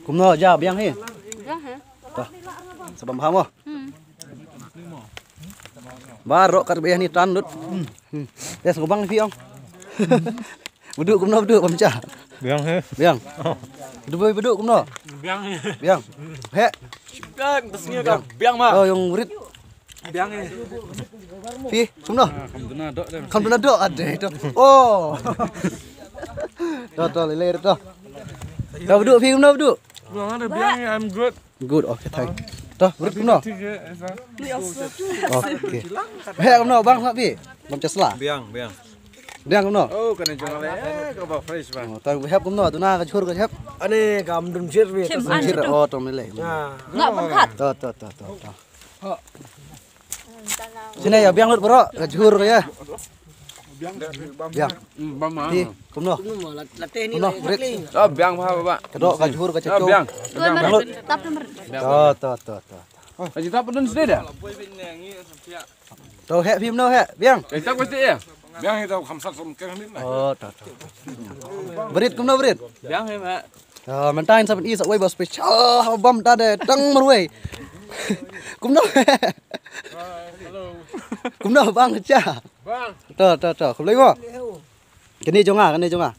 Cũng nó giờ biang hi. Biang hả? Sebab paham oh. Baru kat biang ni tan dut. Ya segobang ni ong. Beduk cũng nó beduk pemecah. Biang he. Biang. Beduk cũng nó. Biang he. Biang. He. Biang pesnya kau. Biang mah. Oh yang murid. Biang he. Fi, cũng nó. Không pernah dok ada itu. Oh. Tuh lele tuh. Dah beduk Fi cũng nó beduk. Biang ada biang he. I'm good. Good, okay, thank. Tuh, murid cũng nó. Okay. He cũng nó bang Fi. Pemecah sela. Biang. Biang cũng nó. Oh, kena jangan kau bawa fresh bang. Oh, tang hep cũng nó, tu na kacur ke hep. Ane kam dum sir we. Sir oh tom lele. Nggak bengkat. Tuh. Sini ya biang lut bro, kacur ke ya. Biang. Di, cũng nó. Latih ni. Cũng nó, murid. Oh, biang apa pak? Kedok kacur ke Oh, cacau. biang. Tuan merit. Tap nomor. Tuh. Lagi tak pedun sedih dah. Tuh hep phim đâu hep, biang. Kita pasti ya. Biang itu khamsat somkeng ni. Oh, tuh. Berit cũng nó berit. Biang he pak. Mentain sampai is away bos special bom tadi tang merway. Cũng nó. Cũng nó bang cha. Bang. Tuh, không lấy quá. Cái này chung à.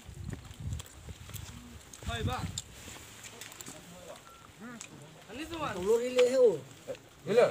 Hai bang. Tulur ile heu. Ile.